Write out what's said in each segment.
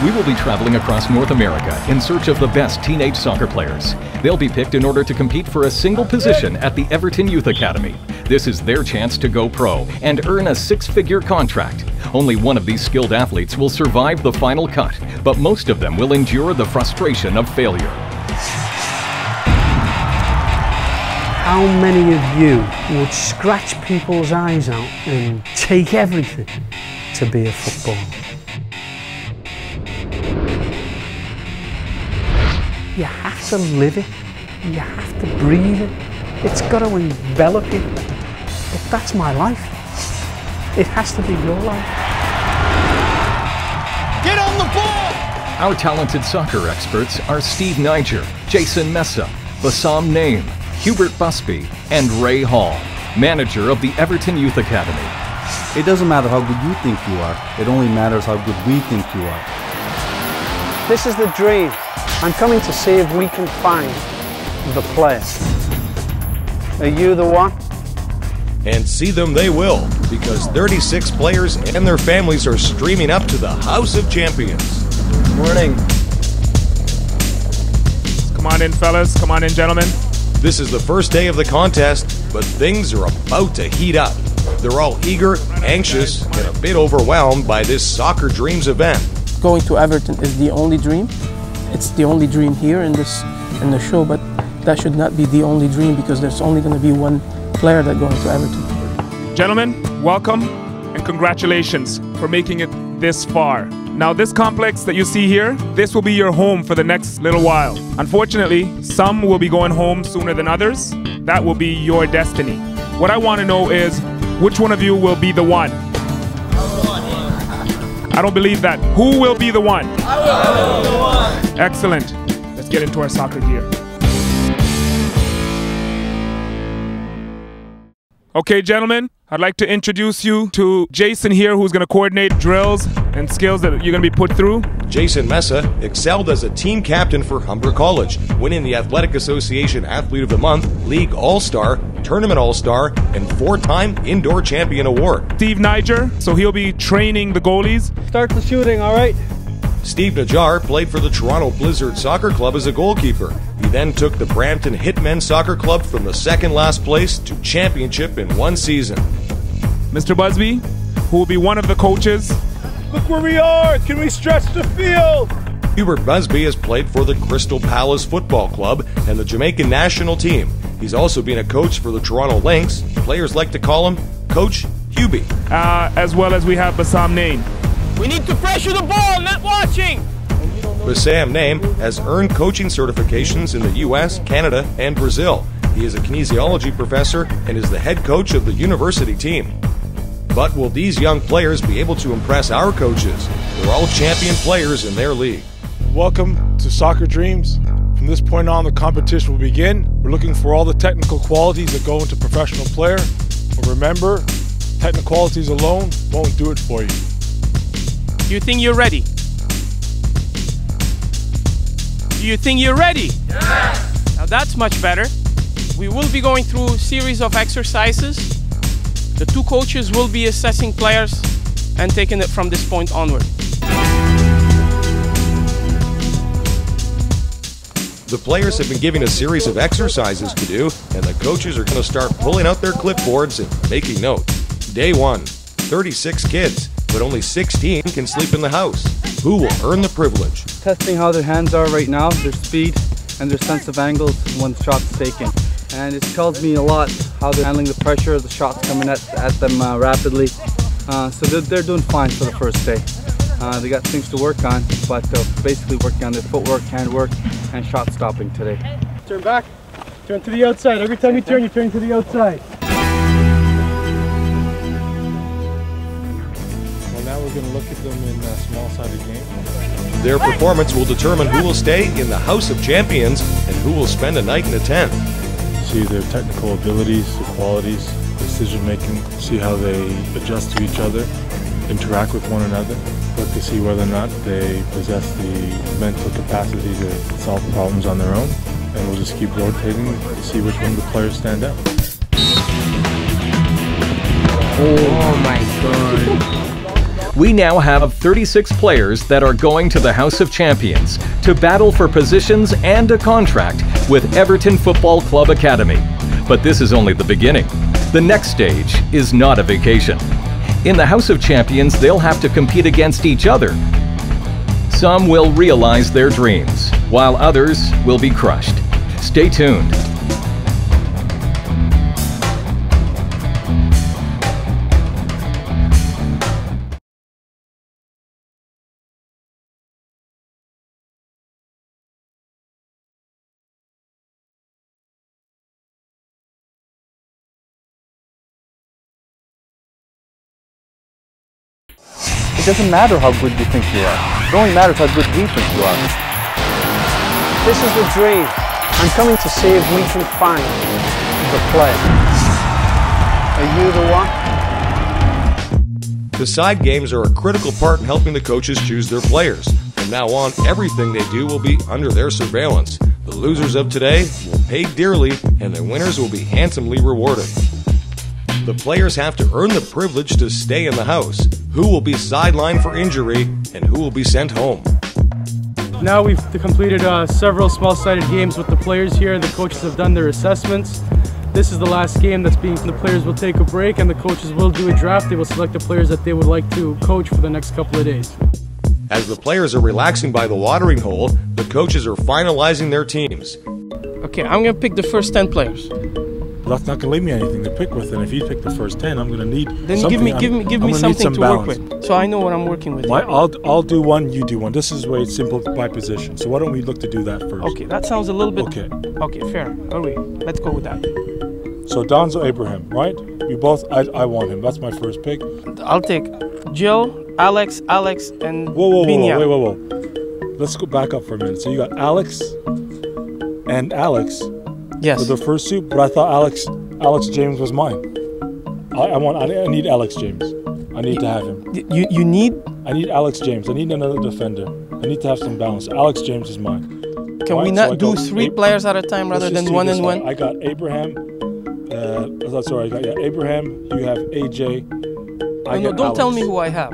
We will be traveling across North America in search of the best teenage soccer players. They'll be picked in order to compete for a single position at the Everton Youth Academy. This is their chance to go pro and earn a six-figure contract. Only one of these skilled athletes will survive the final cut, but most of them will endure the frustration of failure. How many of you would scratch people's eyes out and take everything to be a footballer? You have to live it, you have to breathe it, it's got to envelop you. But that's my life. It has to be your life. Get on the ball! Our talented soccer experts are Steve Niger, Jason Messa, Bassam Naim, Hubert Busby, and Ray Hall, manager of the Everton Youth Academy. It doesn't matter how good you think you are, it only matters how good we think you are. This is the dream. I'm coming to see if we can find the player. Are you the one? And see them they will, because 36 players and their families are streaming up to the House of Champions. Morning. Come on in, fellas. Come on in, gentlemen. This is the first day of the contest, but things are about to heat up. They're all eager, anxious, and a bit overwhelmed by this Soccer Dreams event. Going to Everton is the only dream. It's the only dream here in the show, but that should not be the only dream because there's only going to be one player that going to Everton. Gentlemen, welcome and congratulations for making it this far. Now this complex that you see here, this will be your home for the next little while. Unfortunately, some will be going home sooner than others. That will be your destiny. What I want to know is, which one of you will be the one? I don't believe that. Who will be the one? I will be the one. Excellent. Let's get into our soccer gear. Okay, gentlemen, I'd like to introduce you to Jason here, who's going to coordinate drills and skills that you're going to be put through. Jason Messa excelled as a team captain for Humber College, winning the Athletic Association Athlete of the Month, League All-Star, Tournament All-Star, and 4-time Indoor Champion Award. Steve Niger, so he'll be training the goalies. Start the shooting, all right? Steve Najar played for the Toronto Blizzard Soccer Club as a goalkeeper. He then took the Brampton Hitmen Soccer Club from the second last place to championship in one season. Mr. Busby, who will be one of the coaches. Look where we are! Can we stretch the field? Hubert Busby has played for the Crystal Palace Football Club and the Jamaican national team. He's also been a coach for the Toronto Lynx. Players like to call him Coach Hubie. As well as we have Bassam Naim. We need to pressure the ball, not watching! Bassam Naim has earned coaching certifications in the US, Canada, and Brazil. He is a kinesiology professor and is the head coach of the university team. But will these young players be able to impress our coaches? They're all champion players in their league. Welcome to Soccer Dreams. From this point on, the competition will begin. We're looking for all the technical qualities that go into professional player. But remember, technical qualities alone won't do it for you. Do you think you're ready? Do you think you're ready? Yes! Now that's much better. We will be going through a series of exercises. The two coaches will be assessing players and taking it from this point onward. The players have been given a series of exercises to do, and the coaches are going to start pulling out their clipboards and making notes. Day 1, 36 kids, but only 16 can sleep in the house. Who will earn the privilege? Testing how their hands are right now, their speed, and their sense of angles when the shot's taken. And it tells me a lot how they're handling the pressure, the shots coming at them rapidly. So they're doing fine for the first day. They got things to work on, but basically working on their footwork, handwork, and shot stopping today. Turn back, turn to the outside. Every time you turn to the outside. Well, now we're going to look at them in a small-sided game. Their performance will determine who will stay in the House of Champions and who will spend a night in a tent. See their technical abilities, their qualities, decision-making, see how they adjust to each other, interact with one another, look to see whether or not they possess the mental capacity to solve problems on their own, and we'll just keep rotating to see which one of the players stand out. Oh my God. We now have 36 players that are going to the House of Champions to battle for positions and a contract with Everton Football Club Academy. But this is only the beginning. The next stage is not a vacation. In the House of Champions, they'll have to compete against each other. Some will realize their dreams, while others will be crushed. Stay tuned. It doesn't matter how good you think you are. It only matters how good we think you are. This is the dream. I'm coming to save me from fame, the play. Are you the one? The side games are a critical part in helping the coaches choose their players. From now on, everything they do will be under their surveillance. The losers of today will pay dearly, and the winners will be handsomely rewarded. The players have to earn the privilege to stay in the house. Who will be sidelined for injury and who will be sent home? Now we've completed several small-sided games with the players here. The coaches have done their assessments. This is the last game that's being. The players will take a break and the coaches will do a draft. They will select the players that they would like to coach for the next couple of days. As the players are relaxing by the watering hole, the coaches are finalizing their teams. Okay, I'm going to pick the first 10 players. That's not going to leave me anything to pick with, and if you pick the first 10, I'm going to need then something. give me something to work with, so I know what I'm working with. I'll do one, you do one. This is the way it's simple by position. So why don't we look to do that first? Okay, that sounds a little bit. Okay, fair. All right, let's go with that. So Donzo Abraham, right? We both. I want him. That's my first pick. I'll take Jill, Alex, and Binya. Whoa. Let's go back up for a minute. So you got Alex and Alex. Yes. For the first suit, but I thought Alex James was mine. I need Alex James. I need to have him. You need? I need Alex James. I need another defender. I need to have some balance. Alex James is mine. Can we not do three players at a time rather than one and one? I got Abraham. Sorry, I got Abraham. You have AJ. No, don't tell me who I have.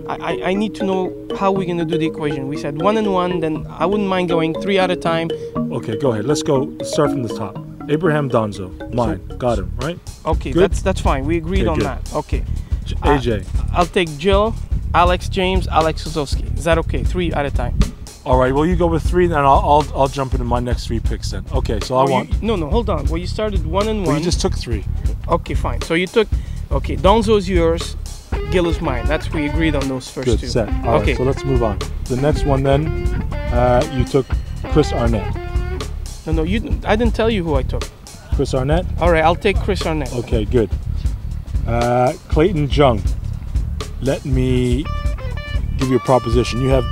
I need to know how we're going to do the equation. We said one and one, then I wouldn't mind going 3 at a time. Okay, go ahead. Let's start from the top. Abraham Donzo, mine. Got him, right? Okay, good? that's fine. We agreed on good. that. Okay. AJ. I'll take Jill, Alex James, Alex Sozowski. Is that okay? 3 at a time. All right. Well, you go with 3, then I'll jump into my next 3 picks then. Okay. So I want. No, hold on. Well, you started 1 and 1. Well, you just took 3. Okay, fine. So you took. Okay, Donzo's yours. Gil is mine. We agreed on those first 2. Good, set. All right, so let's move on. The next one then, you took Chris Arnett. No, I didn't tell you who I took. Chris Arnett? All right, I'll take Chris Arnett. Okay, good. Clayton Jung. Let me give you a proposition. You have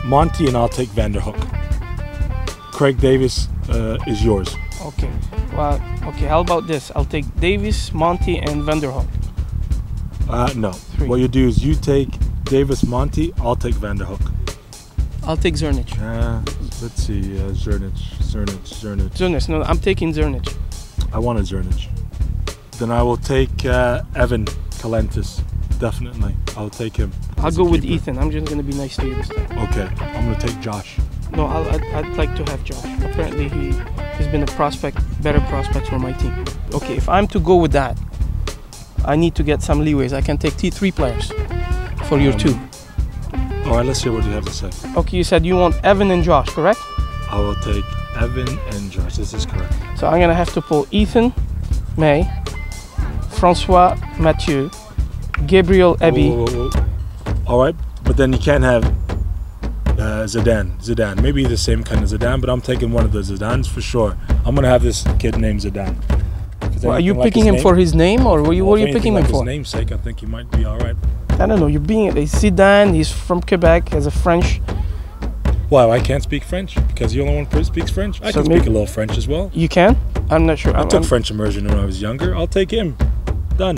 Monty and I'll take Vanderhoek. Craig Davis is yours. Okay. Well, okay, how about this? I'll take Davis, Monty, and Vanderhoek. No. 3. What you do is you take Davis, Monty, I'll take Vanderhoek. I'll take Zernich. Let's see, Zernich. No, I'm taking Zernich. I want a Zernich. Then I will take Evan Kalentis. Definitely. I'll take him. I'll go with Ethan. I'm just going to be nice to you this time. Okay. I'm going to take Josh. No, I'd like to have Josh. Apparently he's been a better prospect for my team. Okay, if I'm to go with that, I need to get some leeways. I can take 3 players for your 2. All right, let's hear what you have to say. Okay, you said you want Evan and Josh, correct? I will take Evan and Josh. This is correct. So I'm going to have to pull Ethan May, Francois Mathieu, Gabriel Eby. All right, but then you can't have Zidane. Maybe the same kind of Zidane, but I'm taking one of the Zidanes for sure. I'm going to have this kid named Zidane. Well, are you picking him for his name, or what are you picking him for? His namesake, I think he might be all right. I don't know. You're being Zidane. He's from Quebec. Has a French. Why? I can't speak French because you're the only one who speaks French. I can speak a little French as well. You can? I'm not sure. I took French immersion when I was younger. I'll take him. Done.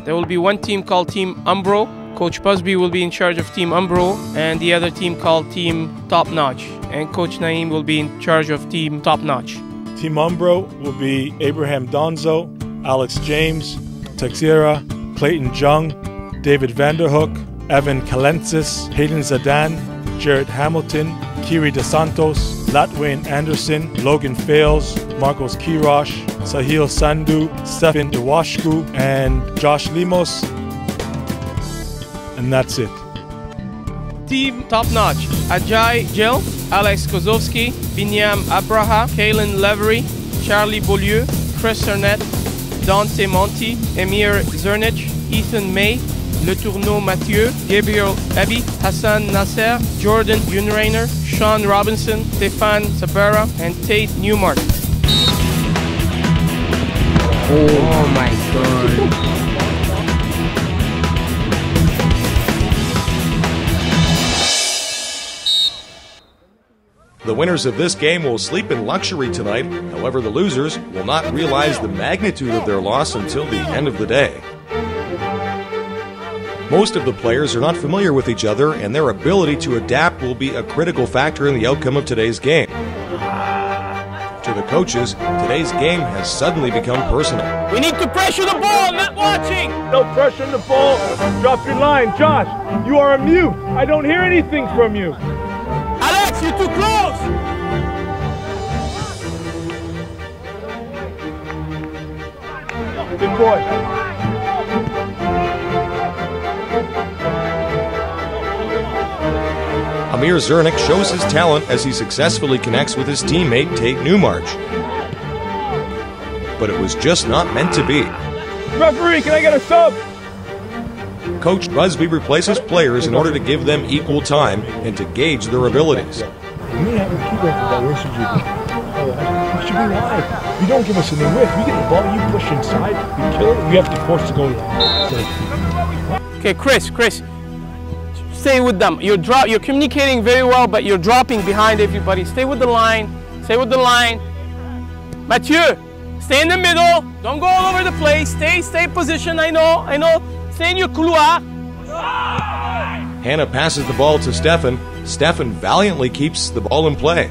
There will be one team called Team Umbro. Coach Busby will be in charge of Team Umbro, and the other team called Team Top Notch. And Coach Naeem will be in charge of Team Top Notch. Team Umbro will be Abraham Donzo, Alex James, Texera, Clayton Jung, David Vanderhook, Evan Kalensis, Hayden Zadan, Jarrett Hamilton, Kiri DeSantos, Latwayne Anderson, Logan Fales, Marcos Kirosh, Sahil Sandhu, Stefan Iwashku, and Josh Limos. And that's it. Team Top Notch: Ajay Jill, Alex Kozowski, Binyam Abraha, Kalen Levery, Charlie Beaulieu, Chris Cernette, Dante Monti, Emir Zernich, Ethan May, Le Tourneau Mathieu, Gabriel Abbey, Hassan Nasser, Jordan Unrainer, Sean Robinson, Stefan Sabera, and Tate Newmark. Oh my God. The winners of this game will sleep in luxury tonight. However, the losers will not realize the magnitude of their loss until the end of the day. Most of the players are not familiar with each other, and their ability to adapt will be a critical factor in the outcome of today's game. To the coaches, today's game has suddenly become personal. We need to pressure the ball, not watching! No pressure on the ball. Drop your line. Josh, you are on mute. I don't hear anything from you. Alex, you're too close! Good boy. Amir Zernick shows his talent as he successfully connects with his teammate Tate Newmarch. But it was just not meant to be. Referee, can I get a sub? Coach Busby replaces players in order to give them equal time and to gauge their abilities. You should be wide. You don't give us any width. We get the ball, you push inside, you kill it, we have to force to go inside. Okay, Chris, stay with them. You're communicating very well, but you're dropping behind everybody. Stay with the line. Stay with the line. Mathieu, stay in the middle. Don't go all over the place. Stay position. I know. Stay in your couloir. Hannah passes the ball to Stefan. Stefan valiantly keeps the ball in play.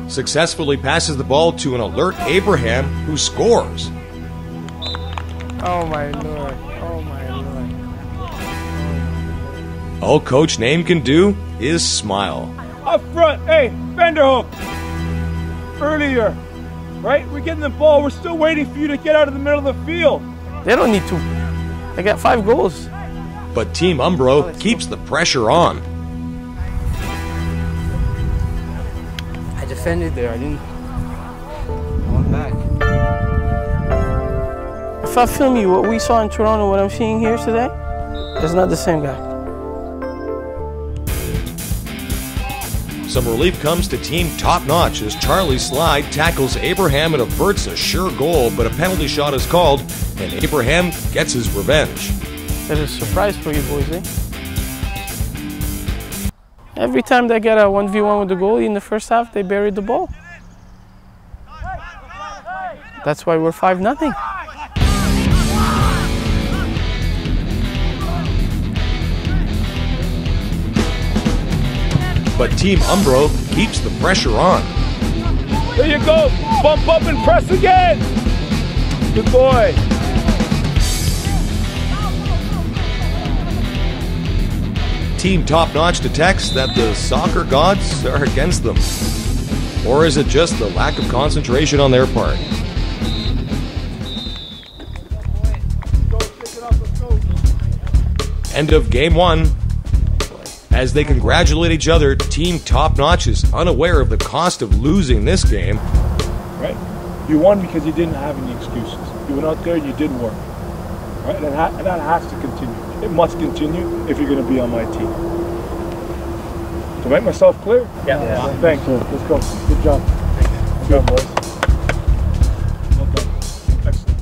Successfully passes the ball to an alert Abraham, who scores. Oh my Lord. Oh my Lord. All Coach Name can do is smile. Up front. Hey, Vanderhook. Earlier, right? We're getting the ball. We're still waiting for you to get out of the middle of the field. They don't need to. They got 5 goals. But Team Umbro keeps the pressure on. I defended there. I didn't. I went back. If I film you what we saw in Toronto, what I'm seeing here today, it's not the same guy. Some relief comes to Team Top Notch as Charlie Slide tackles Abraham and averts a sure goal, but a penalty shot is called, and Abraham gets his revenge. That is a surprise for you boys, eh? Every time they get a 1v1 with the goalie in the first half, they buried the ball. That's why we're 5-0. But Team Umbro keeps the pressure on. There you go. Bump up and press again. Good boy. Team Top Notch detects that the soccer gods are against them. Or is it just the lack of concentration on their part? End of Game 1. As they congratulate each other, Team Top Notch is unaware of the cost of losing this game. Right? You won because you didn't have any excuses. You went out there and you did work. Right? And that has to continue. It must continue if you're going to be on my team. To make myself clear? Yeah. Thanks. Let's go. Good job. Good job, boys. Well done. Excellent.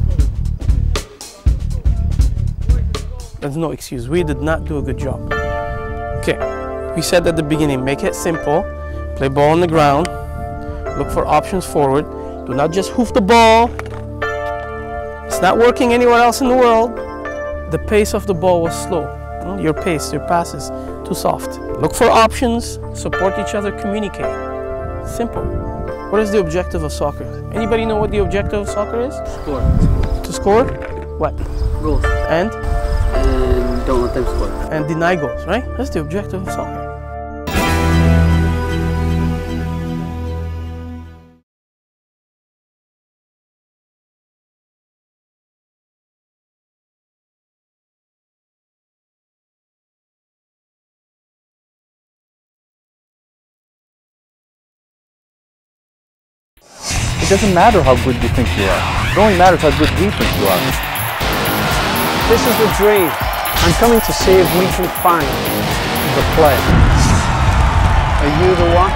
There's no excuse. We did not do a good job. Okay, we said at the beginning, make it simple, play ball on the ground, look for options forward, do not just hoof the ball. It's not working anywhere else in the world. The pace of the ball was slow. Your pace, your passes to too soft. Look for options, support each other, communicate. Simple. What is the objective of soccer? Anybody know what the objective of soccer is? Score. To score? What? Goals. And Don't let them score. and deny goals, right? That's the objective of soccer. It doesn't matter how good you think you are. It only matters how good we think you are. This is the dream. I'm coming to see if we can find the play. Are you the one?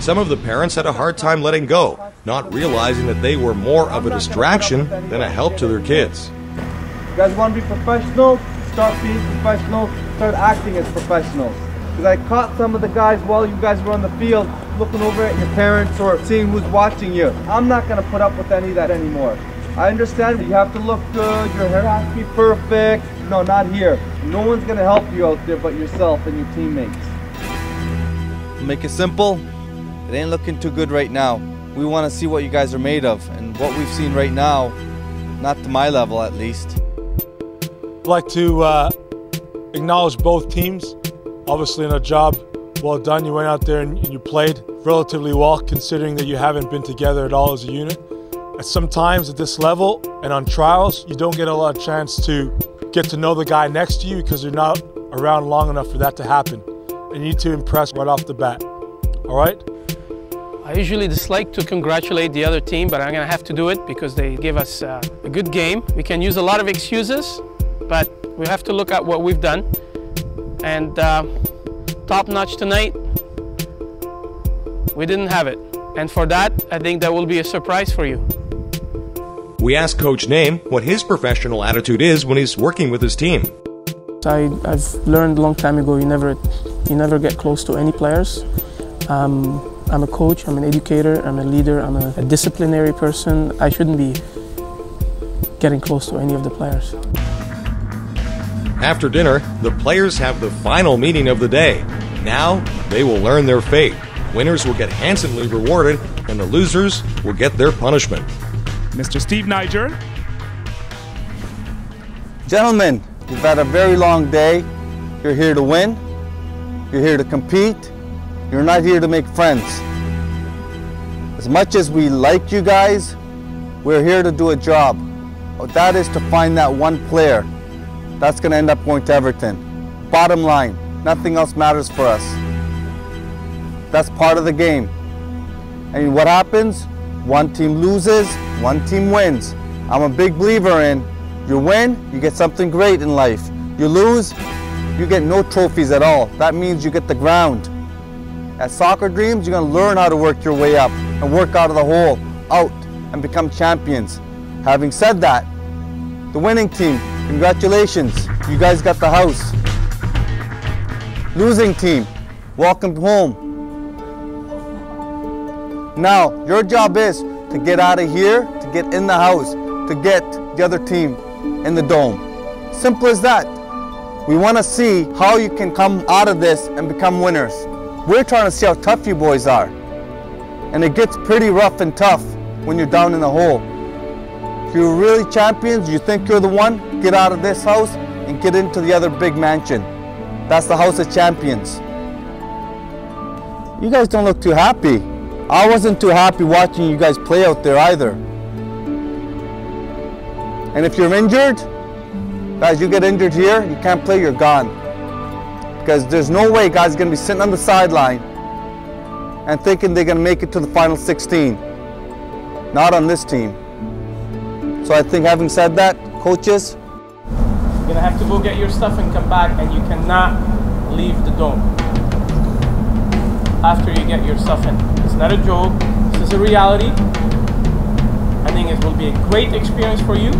Some of the parents had a hard time letting go, not realizing that they were more of a distraction than a help to their kids. You guys want to be professional? Start being professional. Start acting as professionals. Because I caught some of the guys while you guys were on the field looking over at your parents or seeing who's watching you. I'm not going to put up with any of that anymore. I understand you have to look good, your hair has to be perfect. No, not here. No one's going to help you out there but yourself and your teammates. Make it simple. It ain't looking too good right now. We want to see what you guys are made of, and what we've seen right now, not to my level at least. I'd like to acknowledge both teams. Obviously, in a job well done. You went out there and you played relatively well, considering that you haven't been together at all as a unit. At sometimes at this level and on trials, you don't get a lot of chance to get to know the guy next to you because you're not around long enough for that to happen. And you need to impress right off the bat. All right? I usually dislike to congratulate the other team, but I'm going to have to do it because they gave us a good game. We can use a lot of excuses, but we have to look at what we've done. And top notch tonight, we didn't have it. And for that, I think that will be a surprise for you. We asked Coach Name what his professional attitude is when he's working with his team. I've learned a long time ago, you never get close to any players. I'm a coach, I'm an educator, I'm a leader, I'm a disciplinary person. I shouldn't be getting close to any of the players. After dinner, the players have the final meeting of the day. Now, they will learn their fate. Winners will get handsomely rewarded, and the losers will get their punishment. Mr. Steve Niger. Gentlemen, you've had a very long day. You're here to win. You're here to compete. You're not here to make friends. As much as we like you guys, we're here to do a job. That is to find that one player that's going to end up going to Everton. Bottom line, nothing else matters for us. That's part of the game. And what happens? One team loses, one team wins. I'm a big believer in you win, you get something great in life. You lose, you get no trophies at all. That means you get the ground. At Soccer Dreams, you're going to learn how to work your way up and work out of the hole, out, and become champions. Having said that, the winning team, congratulations, you guys got the house. Losing team, welcome home. Now, your job is to get out of here, to get in the house, to get the other team in the dome. Simple as that. We want to see how you can come out of this and become winners. We're trying to see how tough you boys are. And it gets pretty rough and tough when you're down in the hole. If you're really champions, you think you're the one, get out of this house and get into the other big mansion. That's the House of Champions. You guys don't look too happy. I wasn't too happy watching you guys play out there either. And if you're injured, guys, you get injured here, you can't play, you're gone. Because there's no way guys are going to be sitting on the sideline and thinking they're going to make it to the final 16. Not on this team. So I think having said that, coaches, You're going to have to go get your stuff and come back, and you cannot leave the dome after you get your stuff in. It's not a joke, this is a reality. I think it will be a great experience for you.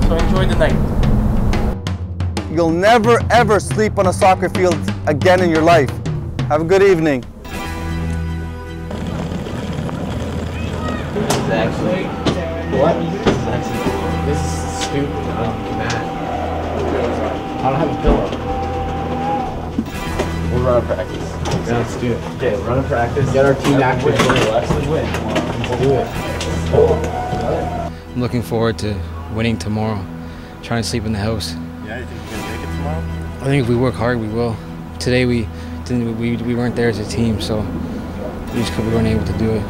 So enjoy the night. you'll never ever sleep on a soccer field again in your life. Have a good evening. This is actually... What? This is actually... This is stupid. I'm mad. I don't have a pillow. We'll run a practice. Yeah, let's do it. Okay, run a practice. Get our team active. Let's win. We'll do it. I'm looking forward to winning tomorrow. Trying to sleep in the house. Yeah, you think you're gonna make it tomorrow? I think if we work hard, we will. Today we weren't there as a team, so we weren't able to do it.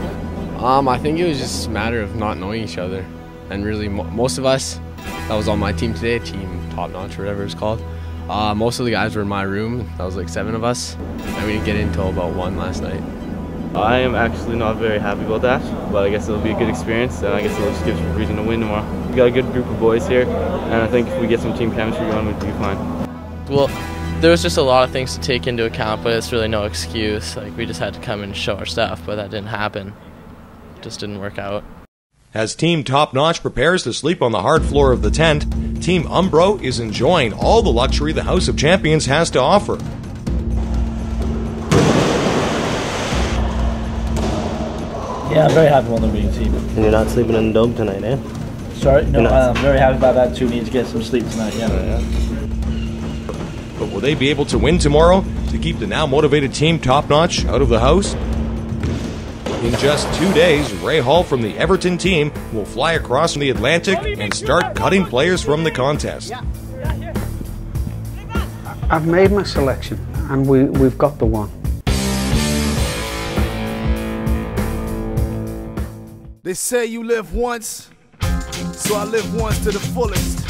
I think it was just a matter of not knowing each other, and really most of us that was on my team today, team Top Notch, whatever it's called. Most of the guys were in my room. That was like 7 of us, and we didn't get in until about 1 last night. I am actually not very happy about that, but I guess it'll be a good experience, and I guess it'll just give us a reason to win tomorrow. We got a good group of boys here, and I think if we get some team chemistry going, we'll be fine. Well, there was just a lot of things to take into account, but it's really no excuse. Like, we just had to come and show our stuff, but that didn't happen. It just didn't work out. As Team Top Notch prepares to sleep on the hard floor of the tent, Team Umbro is enjoying all the luxury the House of Champions has to offer. Yeah, I'm very happy with the winning team. And you're not sleeping in the dome tonight, eh? Sorry? No, I'm very happy about that too. Need to get some sleep tonight, yeah. But will they be able to win tomorrow to keep the now motivated Team Top Notch out of the house? In just 2 days, Ray Hall from the Everton team will fly across the Atlantic and start cutting players from the contest. I've made my selection, and we've got the one. They say you live once, so I live once to the fullest.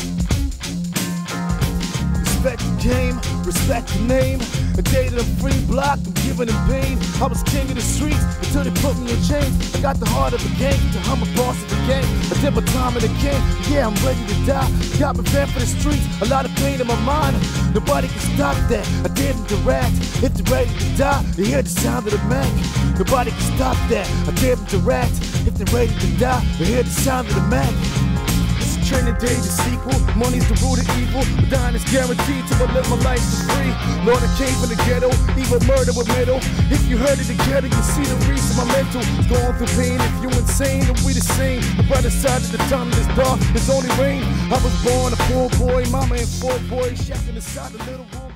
Respect the game, respect the name. A day that I'm free, blocked, I'm giving them pain. I was king of the streets until they put me in chains. I got the heart of a gangster, I'm a boss of the game. I did my time in the game, yeah, I'm ready to die. Got me prepared for the streets, a lot of pain in my mind. Nobody can stop that, I dare them to act. If they're ready to die, they hear the sound of the Mac. Nobody can stop that, I dare them to act. If they're ready to die, they hear the sound of the Mac. Training day, the sequel. Money's the root of evil, but dying is guaranteed till I live my life for free. Lord, I came from the ghetto, evil murder with middle. If you heard it together, you see the reason my mental is going through pain. If you insane, then we the same. The brighter side of the tunnel is dark, there's only rain. I was born a poor boy, mama and 4 boys, shack in the side of little room.